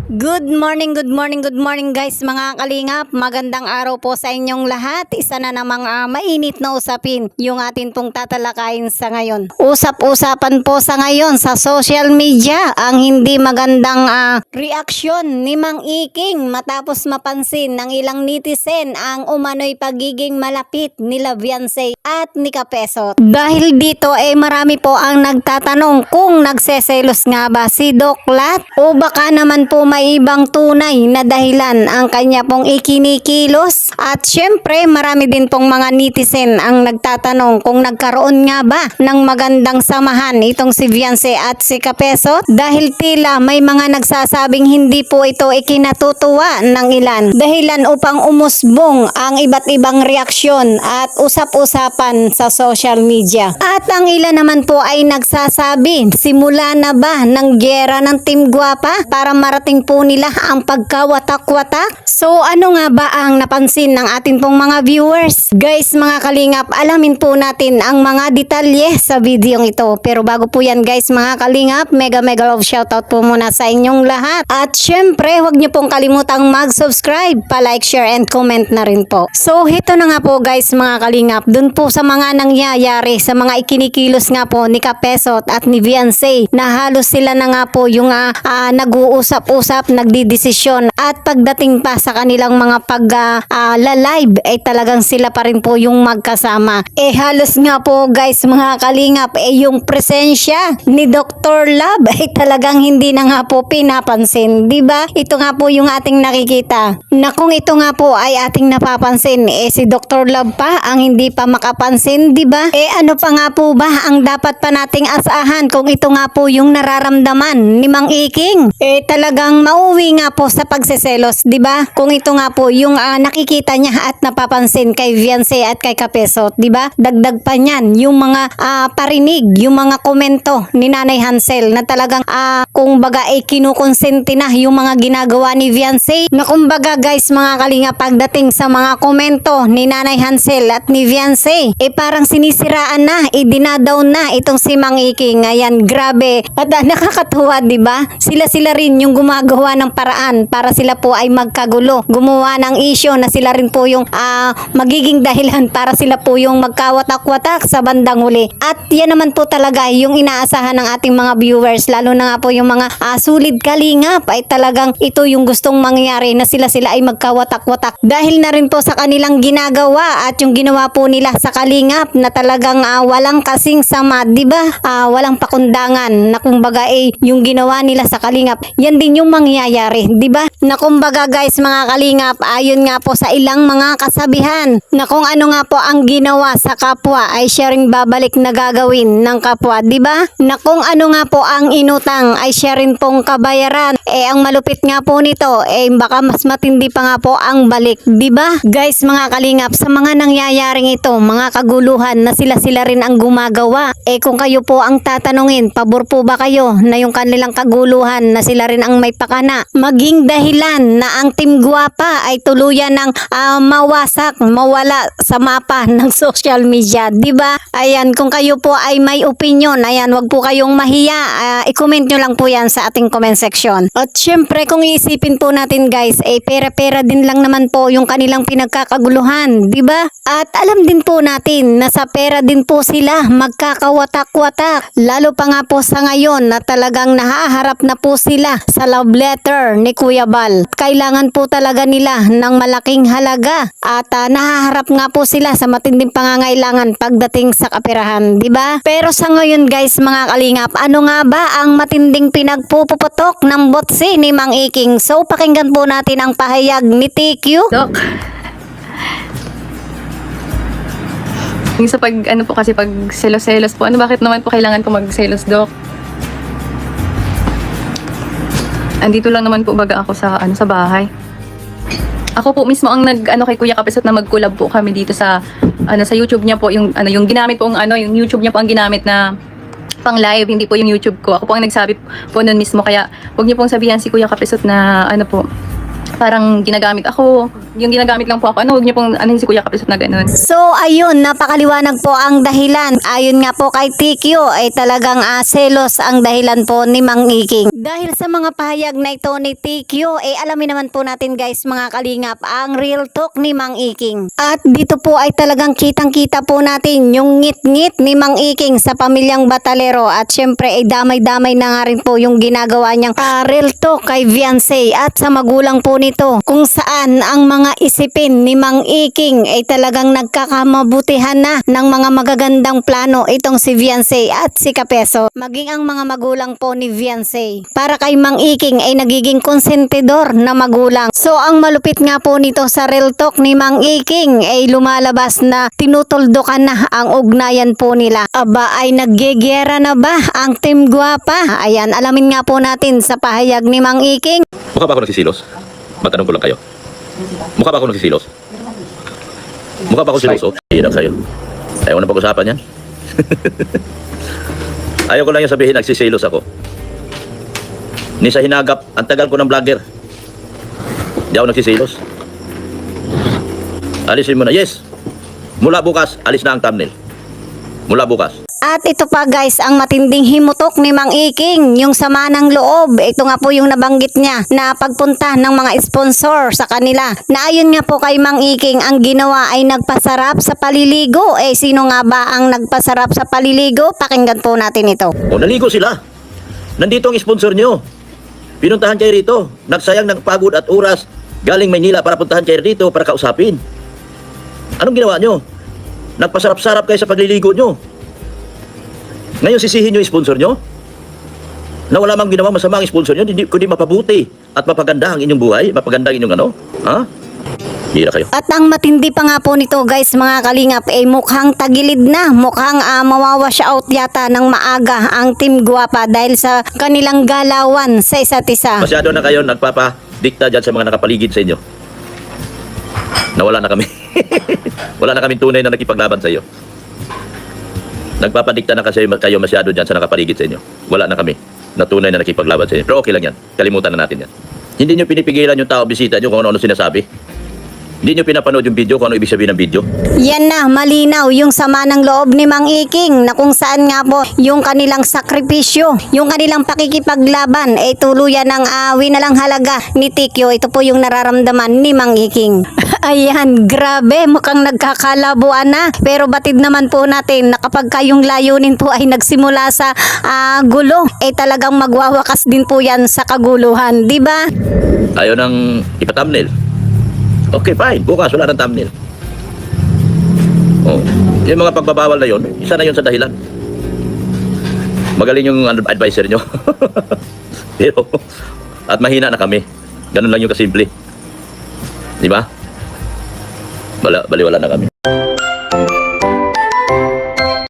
Good morning guys mga kalingap. Magandang araw po sa inyong lahat. Isa na namang mainit na usapin yung atin pong tatalakayin sa ngayon. Usap-usapan po sa ngayon sa social media ang hindi magandang reaksyon ni Mang Iking matapos mapansin ng ilang netizen ang umano'y pagiging malapit nila Beyonce at ni Kapesot. Dahil dito marami po ang nagtatanong kung nagseselos nga ba si Doc Lat o baka naman po may ibang tunay na dahilan ang kanya pong ikinikilos. At syempre marami din pong mga netizen ang nagtatanong kung nagkaroon nga ba ng magandang samahan itong si Beyonce at si Kapesot, dahil tila may mga nagsasabing hindi po ito ikinatutuwa ng ilan, dahilan upang umusbong ang iba't ibang reaksyon at usap-usapan sa social media. At ang ilan naman po ay nagsasabi, simula na ba ng giyera ng Team Guapa para marating po nila ang pagkawatak-watak? So ano nga ba ang napansin ng atin pong mga viewers? Guys mga kalingap, alamin po natin ang mga detalye sa video ito. Pero bago po yan guys mga kalingap, mega love shoutout po muna sa inyong lahat. At syempre huwag niyo pong kalimutang mag-subscribe, pa-like, share and comment na rin po. So ito na nga po guys mga kalingap, dun po sa mga nangyayari, sa mga ikinikilos nga po ni Kapesot at ni Beyonce, na halos sila na nga po yung nag-uusap-usap, nagdidesisyon, at pagdating pa sa kanilang mga pag-live ay talagang sila pa rin po yung magkasama. Halos nga po guys mga kalingap, yung presensya ni Dr. Love ay talagang hindi na nga po pinapansin, di ba? Ito nga po yung ating nakikita, na kung ito nga po ay ating napapansin, si Dr. Love pa ang hindi pa makapansin, di ba? Ano pa nga po ba ang dapat pa nating asahan kung ito nga po yung nararamdaman ni Mang Iking? Talagang mauwi nga po sa pagseselos, di ba? Kung ito nga po yung nakikita niya at napapansin kay Beyonce at kay Kapesot, di ba? Dagdag pa niyan yung mga parinig, yung mga komento ni Nanay Hansel na talagang kung baga kinukonsente na yung mga ginagawa ni Beyonce. Na kumbaga guys mga kalinga, pagdating sa mga komento ni Nanay Hansel at ni Beyonce, parang sinisiraan na, dinadaw na itong si Mang Iking. Ayan, grabe. At nakakatuwa, di ba? Sila rin yung gumagawa ng paraan para sila po ay magkagulo. Gumawa ng issue na sila rin po yung magiging dahilan para sila po yung magkawatak-watak sa bandang huli. At yan naman po talaga yung inaasahan ng ating mga viewers, lalo na nga po yung mga sulid kalingap, ay talagang ito yung gustong mangyari, na sila ay magkawatak-watak. Dahil na rin po sa kanilang ginagawa at yung ginawa po nila sa kalingap na talagang walang kasing sama, di ba? Walang pakundangan, na kumbaga yung ginawa nila sa kalingap, yan din yung mangyayari, di ba? Na kumbaga guys mga kalingap, ayon nga po sa ilang mga kasabihan, na kung ano nga po ang ginawa sa kapwa ay siya ring babalik na gagawin ng kapwa, di ba? Na kung ano nga po ang inutang ay siya rin pong kabayaran. Ang malupit nga po nito, baka mas matindi pa nga po ang balik, di ba? Guys mga kalingap, sa mga nangyayaring ito, mga kaguluhan na sila rin ang gumagawa, kung kayo po ang tatanungin, pabor po ba kayo na yung kanilang kaguluhan na sila rin ang may pakana maging dahilan na ang Team Guapa ay tuluyan ng mawasak, mawala sa mapa ng social media, di ba? Ayan, kung kayo po ay may opinion, ayan, wag po kayong mahiya, i-comment nyo lang po yan sa ating comment section. At syempre kung iisipin po natin guys, pera-pera din lang naman po yung kanilang pinagkakaguluhan, di ba? At alam din po natin na sa pera din po sila magkakawatak-watak, lalo pa nga po sa ngayon na talagang nahaharap na po sila sa love letter ni Kuya Bal. Kailangan po talaga nila ng malaking halaga at nahaharap nga po sila sa matinding pangangailangan pagdating sa kaperahan, di ba? Pero sa ngayon guys mga kalingap, ano nga ba ang matinding pinagpupuputok ng botse ni Mang Iking? So pakinggan po natin ang pahayag ni TQ. Dok. Yung sa pag selos-selos po, bakit naman po kailangan ko magselos, Dok? Andito lang naman po baga ako sa bahay. Ako po mismo ang kay Kuya Kapesot na mag-collab po kami dito sa sa YouTube niya po, yung ginamit po yung YouTube niya po ang ginamit na pang live, hindi po yung YouTube ko. Ako po ang nagsabi po noon mismo, kaya huwag niyo pong sabihan si Kuya Kapesot na parang ginagamit ako Yung ginagamit lang po ako. Huwag niyo pong ano si Kuya Kapisot na ganun. So ayun, napakaliwanag po ang dahilan. Ayon nga po kay TQ ay talagang selos ang dahilan po ni Mang Iking. Dahil sa mga pahayag na ito ni TQ, alamin naman po natin guys mga kalingap ang real talk ni Mang Iking. At dito po ay talagang kitang-kita po natin yung ngit-ngit ni Mang Iking sa pamilyang Batalero at syempre ay damay-damay na nga rin po yung ginagawa niyang real talk kay Viancy at sa magulang po nito kung saan ang mga isipin ni Mang Iking ay talagang nagkakamabutihan na ng mga magagandang plano itong si Viancy at si Kapeso. Maging ang mga magulang po ni Viancy para kay Mang Iking ay nagiging konsentidor na magulang. So ang malupit nga po nito sa real talk ni Mang Iking ay lumalabas na tinutuldukan na ang ugnayan po nila. Aba ay naggegera na ba ang Team Guwapa? Ayan, alamin nga po natin sa pahayag ni Mang Iking. Mukha ba ako nagsisilos? Matanong ko lang kayo. Mukha ba ako nagsisilos? Mukha ba ako siloso? Hirap sa'yo. Ayaw na pag-usapan yan. Ayaw ko lang yung sabihin nagsisilos ako. Ni sa hinagap, ang tagal ko ng vlogger. Di ako nagsisilos. Alisin mo na. Yes! Mula bukas, alis na ang thumbnail. Mula bukas. At ito pa guys, ang matinding himutok ni Mang Iking, yung sama ng loob. Ito nga po yung nabanggit niya na pagpunta ng mga sponsor sa kanila. Na ayon nga po kay Mang Iking, ang ginawa ay nagpasarap sa paliligo. Sino nga ba ang nagpasarap sa paliligo? Pakinggan po natin ito. O, naligo sila. Nandito ang sponsor nyo. Pinuntahan kayo rito. Nagsayang ng pagod at oras galing Maynila para puntahan kayo rito para kausapin. Anong ginawa nyo? Nagpasarap-sarap kayo sa pagliligo nyo. Ngayon sisihin nyo yung sponsor nyo? Na wala mang ginawa masama ang sponsor nyo, kundi mapabuti at mapaganda ang inyong buhay, mapaganda ang inyong ano? Ha? Hira kayo. At ang matindi pa nga po nito guys mga kalingap mukhang tagilid na, mukhang mawawash out yata ng maaga ang Team Guwapa dahil sa kanilang galawan sa isa't isa. Masyado na kayo nagpapadikta dyan sa mga nakapaligid sa inyo. Nawala na kami. Wala na kaming tunay na nakipaglaban sa iyo. Nagpapadikta na kasi kayo masyado dyan sa nakapaligid sa inyo. Wala na kami na tunay na nakipaglaban sa inyo. Pero okay lang yan. Kalimutan na natin yan. Hindi nyo pinipigilan yung tao bisita nyo kung ano-ano sinasabi. Hindi nyo pinapanood yung video kung ano ibig sabihin ng video. Yan na, malinaw yung sama ng loob ni Mang Iking na kung saan nga po yung kanilang sakripisyo, yung kanilang pakikipaglaban tuluyan ng winalang halaga ni Tikyo. Ito po yung nararamdaman ni Mang Iking. Ayan, grabe, mukhang nagkakalabuan na. Pero batid naman po natin na kapag kayong layunin po ay nagsimula sa gulo, talagang magwawakas din po yan sa kaguluhan, di ba? Ayaw nang ipa-thumbnail. Okay, fine. Bukas, wala ng thumbnail. Oh. Yung mga pagbabawal na yun, isa na yun sa dahilan. Magaling yung advisor nyo. Pero, at mahina na kami. Ganun lang yung kasimple. Di ba? Baliwala na kami.